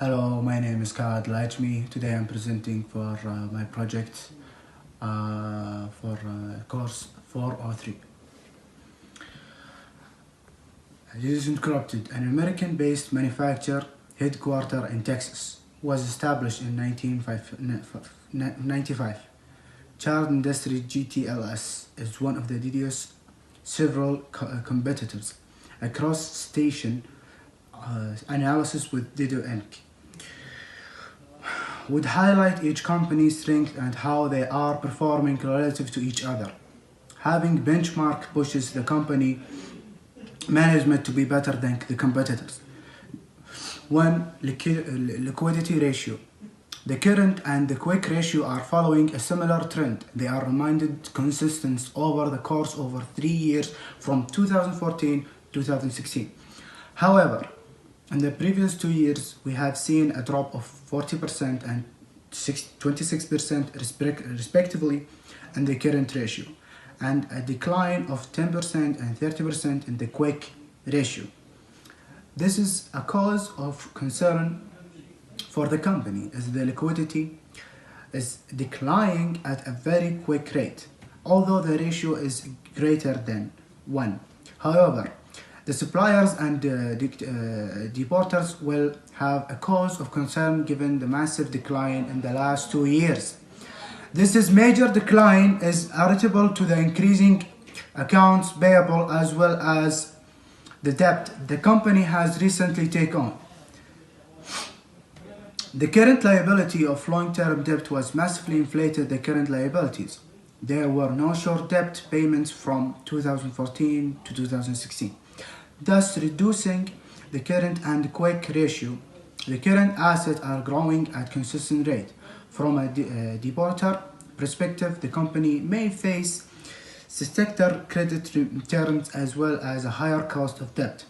Hello, my name is Khaled Alajmi. Today I'm presenting for my project for course 403. This is Encrypted, an American-based manufacturer headquartered in Texas, was established in 1995. Child Industry GTLS is one of the DDoS several competitors across station analysis with Dido Inc. would highlight each company's strength and how they are performing relative to each other. Having benchmark pushes the company management to be better than the competitors. 1. Liquidity ratio. The current and the quick ratio are following a similar trend. They are remained consistent over the course over 3 years from 2014 to 2016. However, in the previous 2 years, we have seen a drop of 40% and 26% respectively in the current ratio, and a decline of 10% and 30% in the quick ratio. This is a cause of concern for the company, as the liquidity is declining at a very quick rate, although the ratio is greater than 1. However, the suppliers and deporters will have a cause of concern given the massive decline in the last 2 years. This major decline is attributable to the increasing accounts payable as well as the debt the company has recently taken on. The current liability of long-term debt was massively inflated the current liabilities. There were no short debt payments from 2014 to 2016. Thus reducing the current and quick ratio. The current assets are growing at consistent rate. From a deporter perspective, the company may face stricter credit terms as well as a higher cost of debt.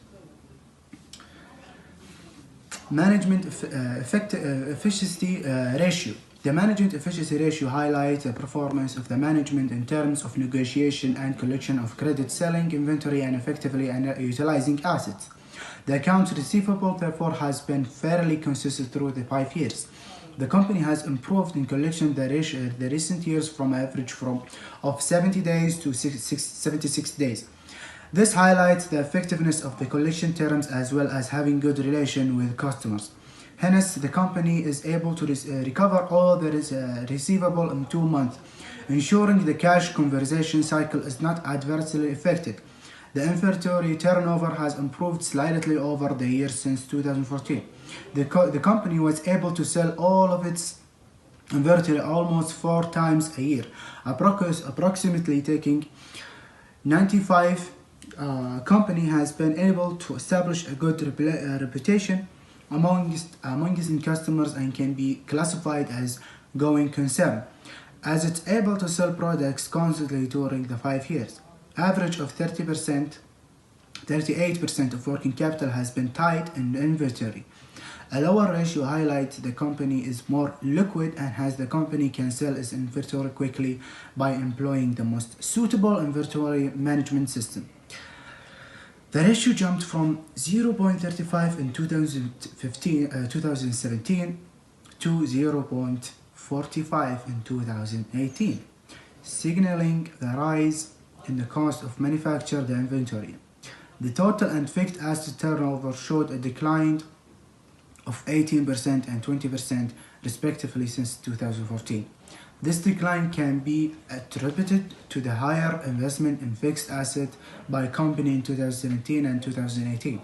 Management efficiency ratio. The management efficiency ratio highlights the performance of the management in terms of negotiation and collection of credit, selling inventory, and effectively utilizing assets. The accounts receivable, therefore, has been fairly consistent through the 5 years. The company has improved in collection the recent years from average of 70 days to 76 days. This highlights the effectiveness of the collection terms as well as having good relation with customers. Hence, the company is able to recover all that is receivable in 2 months, ensuring the cash conversion cycle is not adversely affected. The inventory turnover has improved slightly over the years since 2014. The company was able to sell all of its inventory almost 4 times a year, approximately taking 95. Company has been able to establish a good reputation amongst customers and can be classified as going concern, as it's able to sell products constantly during the 5 years. Average of 38% of working capital has been tied in inventory. A lower ratio highlights the company is more liquid and has the company can sell its inventory quickly by employing the most suitable inventory management system. The ratio jumped from 0.35 in 2017 to 0.45 in 2018, signaling the rise in the cost of manufacture the inventory. The total and fixed asset turnover showed a decline of 18% and 20% respectively since 2014. This decline can be attributed to the higher investment in fixed assets by company in 2017 and 2018.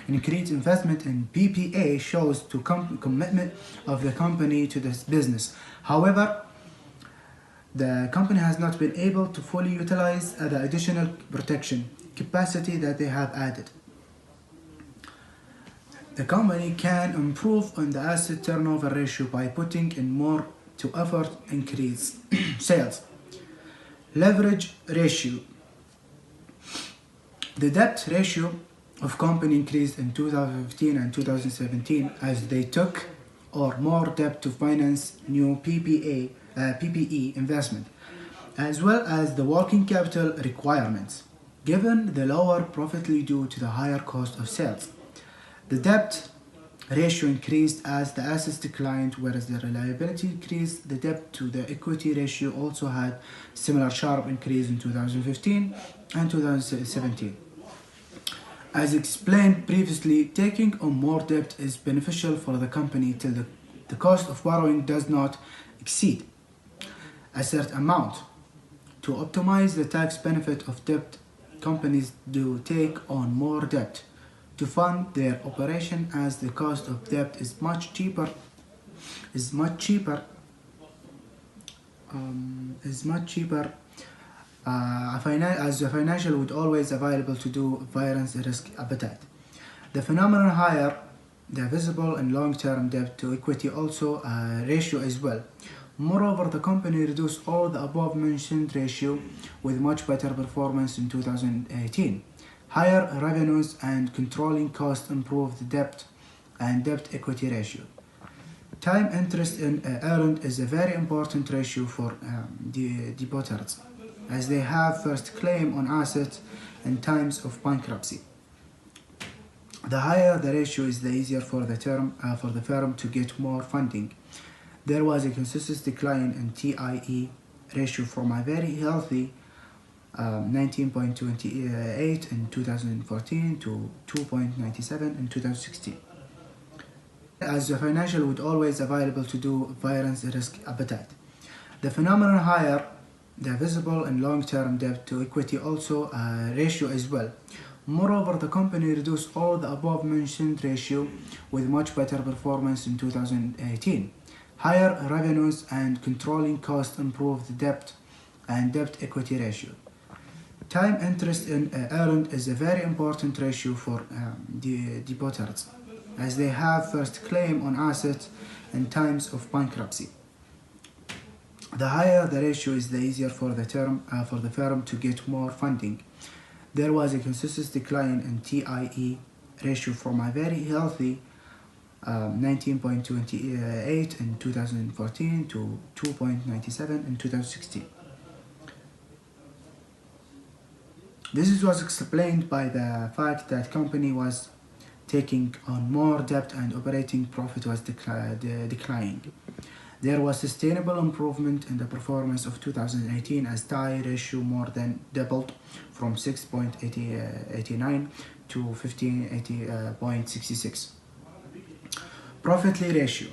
Increased investment in PPA shows to commitment of the company to this business. However, the company has not been able to fully utilize the additional protection capacity that they have added. The company can improve on the asset turnover ratio by putting in more to effort increase sales. Leverage ratio. The debt ratio of company increased in 2015 and 2017 as they took or more debt to finance new PPE investment, as well as the working capital requirements, given the lower profit due to the higher cost of sales. The debt ratio increased as the assets declined, whereas the reliability increased. The debt to the equity ratio also had similar sharp increase in 2015 and 2017. As explained previously, taking on more debt is beneficial for the company till the cost of borrowing does not exceed a certain amount. To optimize the tax benefit of debt, companies do take on more debt to fund their operation, as the cost of debt is much cheaper as a financial would always available to do variance risk appetite. The phenomenon higher the visible and long-term debt to equity also ratio as well. Moreover, the company reduced all the above mentioned ratio with much better performance in 2018. Higher revenues and controlling costs improved the debt and debt equity ratio. Time interest earned is a very important ratio for the depositors, as they have first claim on assets in times of bankruptcy. The higher the ratio is, the easier for the firm to get more funding. There was a consistent decline in TIE ratio from a very healthy 19.28 in 2014 to 2.97 in 2016. As the financial would always available to do variance risk appetite. The phenomenon higher the visible and long-term debt to equity also ratio as well. Moreover, the company reduced all the above mentioned ratio with much better performance in 2018. Higher revenues and controlling costs improved the debt and debt equity ratio. Time interest earned is a very important ratio for the depositors, as they have first claim on assets in times of bankruptcy. The higher the ratio is, the easier for the firm to get more funding. There was a consistent decline in TIE ratio from a very healthy 19.28 in 2014 to 2.97 in 2016. This was explained by the fact that company was taking on more debt and operating profit was declining. There was sustainable improvement in the performance of 2018, as TIE ratio more than doubled from 6.89 to 15.66. Profitly ratio.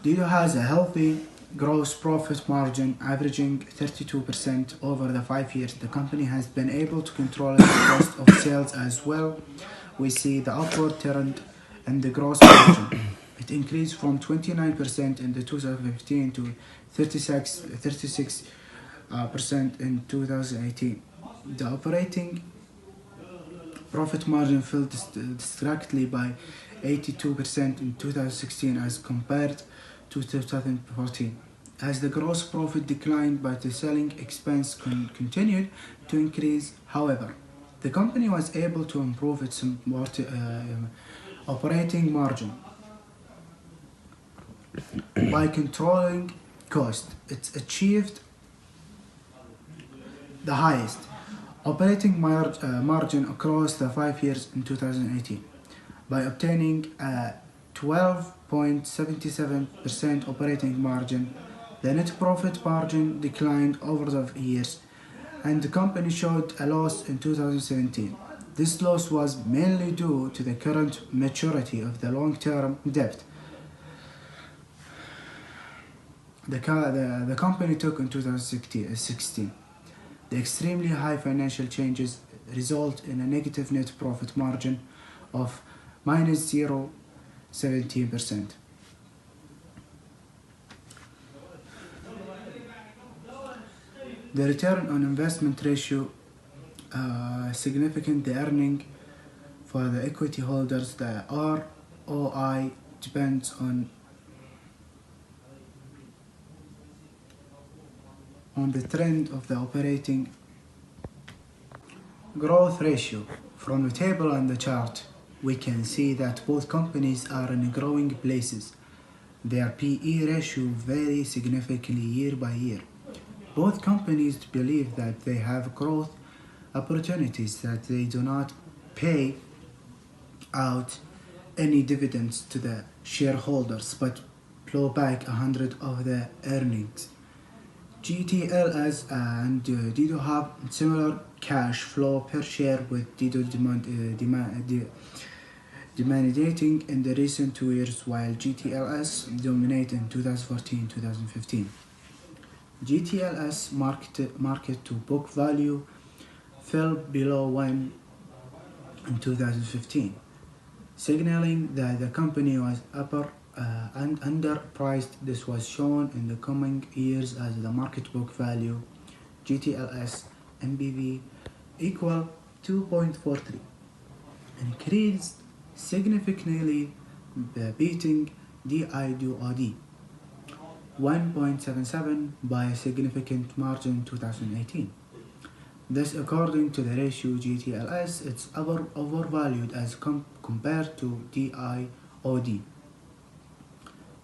Dido has a healthy gross profit margin averaging 32% over the 5 years. The company has been able to control the cost of sales as well. We see the upward trend in the gross margin. It increased from 29% in the 2015 to 36% in 2018. The operating profit margin fell distractly by 82% in 2016 as compared to 2014. As the gross profit declined, but the selling expense continued to increase. However, the company was able to improve its operating margin by controlling cost. It achieved the highest operating margin across the 5 years in 2018 by obtaining a 12.77% operating margin. The net profit margin declined over the years, and the company showed a loss in 2017. This loss was mainly due to the current maturity of the long-term debt the company took in 2016. The extremely high financial changes result in a negative net profit margin of minus 0.17%. The return on investment ratio significant. The earning for the equity holders, the ROI, depends on the trend of the operating growth ratio. From the table and the chart, we can see that both companies are in growing places. Their PE ratio varies significantly year by year. Both companies believe that they have growth opportunities, that they do not pay out any dividends to the shareholders but plow back 100 of the earnings. GTLS and Dido have similar cash flow per share, with Dido dominating in the recent 2 years while GTLS dominated in 2014-2015. GTLS market to book value fell below 1 in 2015, signaling that the company was and underpriced. This was shown in the coming years as the market book value GTLS NBV equal 2.43, increased significantly, beating DIDOD 1.77 by a significant margin in 2018. Thus, according to the ratio GTLS, it's overvalued as compared to DIOD.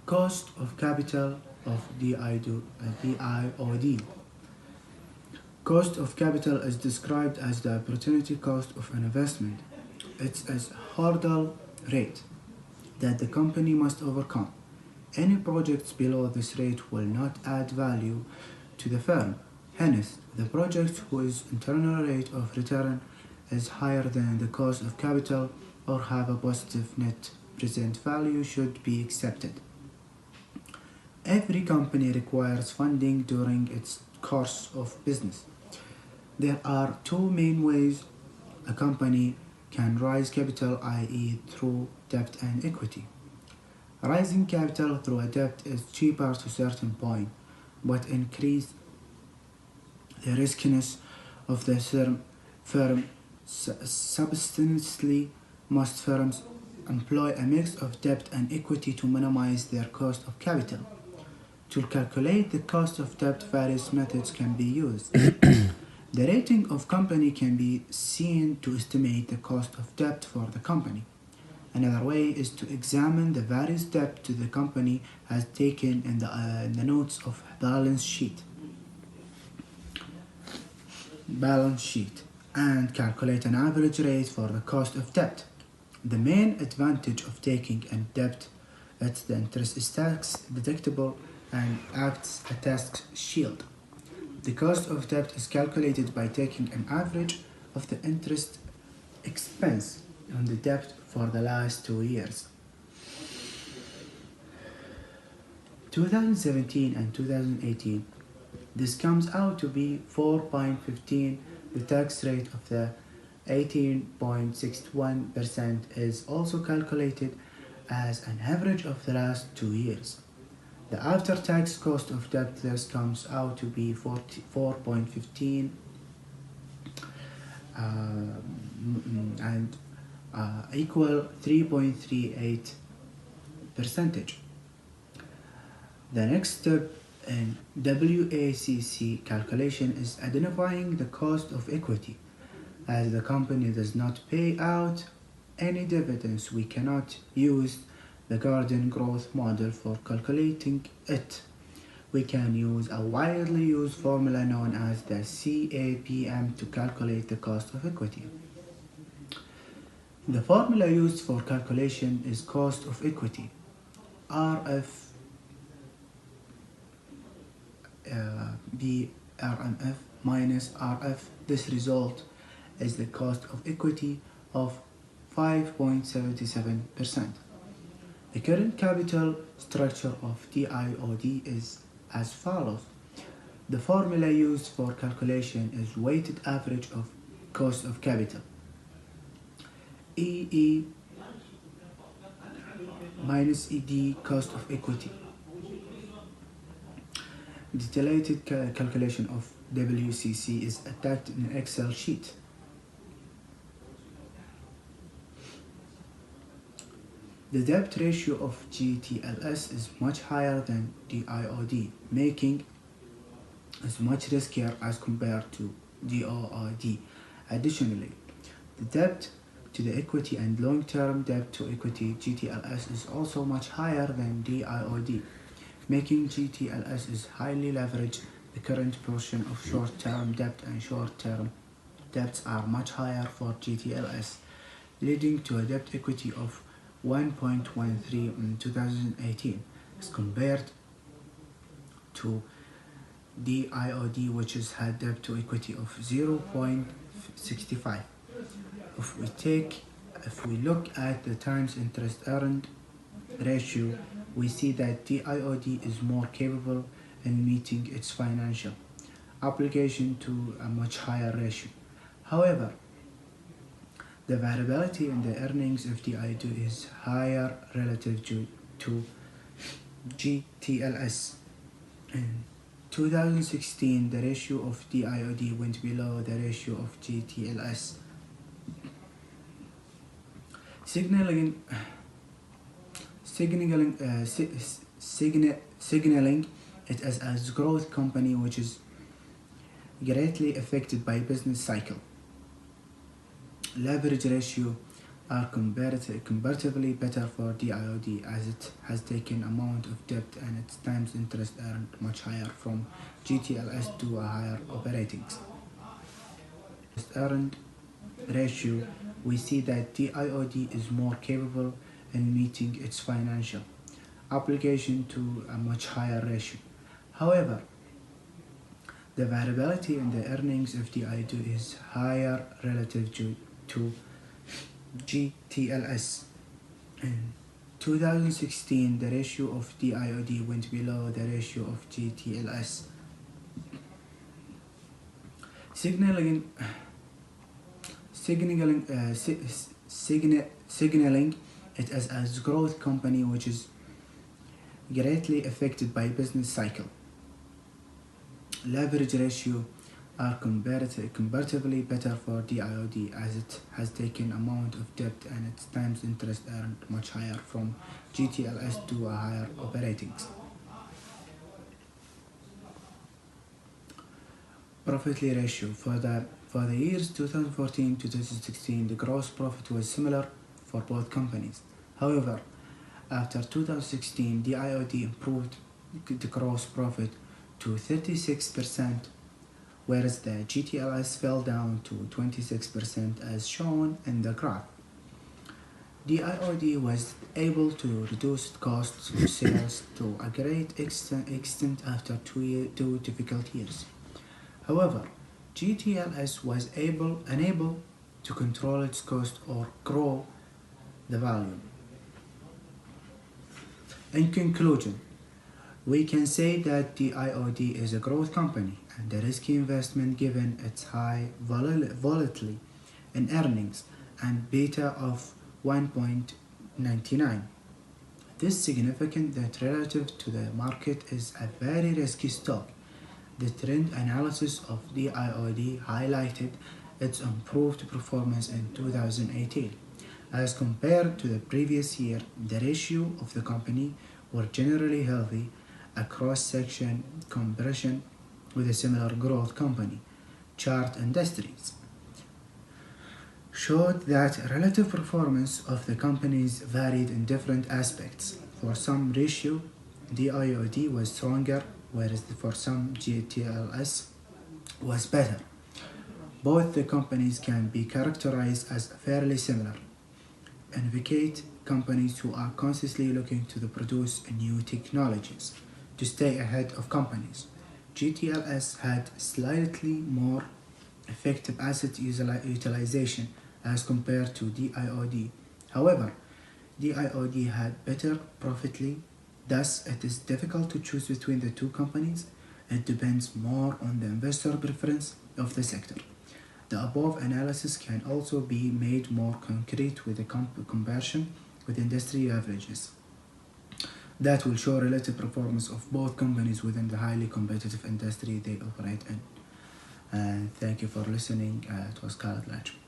Cost of capital of DIOD. Cost of capital is described as the opportunity cost of an investment. It's a hurdle rate that the company must overcome. Any projects below this rate will not add value to the firm. Hence, the project whose internal rate of return is higher than the cost of capital or have a positive net present value should be accepted. Every company requires funding during its course of business. There are two main ways a company can raise capital, i.e. through debt and equity. Raising capital through a debt is cheaper to a certain point, but increase the riskiness of the firm substantially. Most firms employ a mix of debt and equity to minimize their cost of capital. To calculate the cost of debt, various methods can be used. The rating of company can be seen to estimate the cost of debt for the company. Another way is to examine the various debt to the company has taken in the notes of balance sheet and calculate an average rate for the cost of debt. The main advantage of taking in debt is the interest is tax deductible and acts a tax shield. The cost of debt is calculated by taking an average of the interest expense on the debt for the last 2 years. 2017 and 2018, this comes out to be 4.15. The tax rate of the 18.61% is also calculated as an average of the last 2 years. The after-tax cost of debt thus comes out to be 4.15 and equal 3.38%. The next step in WACC calculation is identifying the cost of equity. As the company does not pay out any dividends, we cannot use the Garden growth model for calculating it. We can use a widely used formula known as the CAPM to calculate the cost of equity. The formula used for calculation is cost of equity, RF BRMF minus RF. This result is the cost of equity of 5.77%. The current capital structure of DIOD is as follows. The formula used for calculation is weighted average of cost of capital, EE minus ED cost of equity. Detailed calculation of WCC is attached in an Excel sheet. The debt ratio of GTLS is much higher than DIOD, making it much riskier as compared to DOID. Additionally, the debt to the equity and long-term debt to equity GTLS is also much higher than DIOD, making GTLS is highly leveraged. The current portion of short-term debt and short-term debts are much higher for GTLS, leading to a debt equity of 1.13 in 2018 as compared to DIOD, which has had debt to equity of 0.65. If we look at the times interest earned ratio, we see that DIOD is more capable in meeting its financial obligation to a much higher ratio. However, the variability in the earnings of DIOD is higher relative to GTLS. In 2016, the ratio of DIOD went below the ratio of GTLS, signaling it as a growth company which is greatly affected by business cycle. Leverage ratio are comparatively better for DIOD as it has taken amount of debt and its times interest earned much higher from GTLS to a higher operating earned ratio. We see that DIOD is more capable in meeting its financial obligation to a much higher ratio. However, the variability in the earnings of DIOD is higher relative to GTLS. In 2016, the ratio of DIOD went below the ratio of GTLS, signaling it as a growth company which is greatly affected by business cycle. Leverage ratio are comparatively better for DIOD as it has taken amount of debt and its times interest earned much higher from GTLS to a higher operating. Profit ratio for the years 2014 to 2016, the gross profit was similar for both companies. However, after 2016, DIOD improved the gross profit to 36%, whereas the GTLS fell down to 26% as shown in the graph. DIOD was able to reduce costs of sales to a great extent after two difficult years. However, GTLS was unable to control its cost or grow the volume. In conclusion, we can say that DIOD is a growth company and a risky investment given its high volatility in earnings and beta of 1.99. This is significant that relative to the market is a very risky stock. The trend analysis of DIOD highlighted its improved performance in 2018. As compared to the previous year, the ratio of the company were generally healthy, a cross-section comparison with a similar growth company. Chart industries showed that relative performance of the companies varied in different aspects. For some ratio, DIOD was stronger, whereas for some GTLS was better. Both the companies can be characterized as fairly similar. Indicate companies who are constantly looking to produce new technologies to stay ahead of companies. GTLS had slightly more effective asset utilization as compared to DIOD. However, DIOD had better profitability, thus it is difficult to choose between the two companies. It depends more on the investor preference of the sector. The above analysis can also be made more concrete with a comparison with industry averages that will show relative performance of both companies within the highly competitive industry they operate in. And thank you for listening. It was Khaled Alajmi.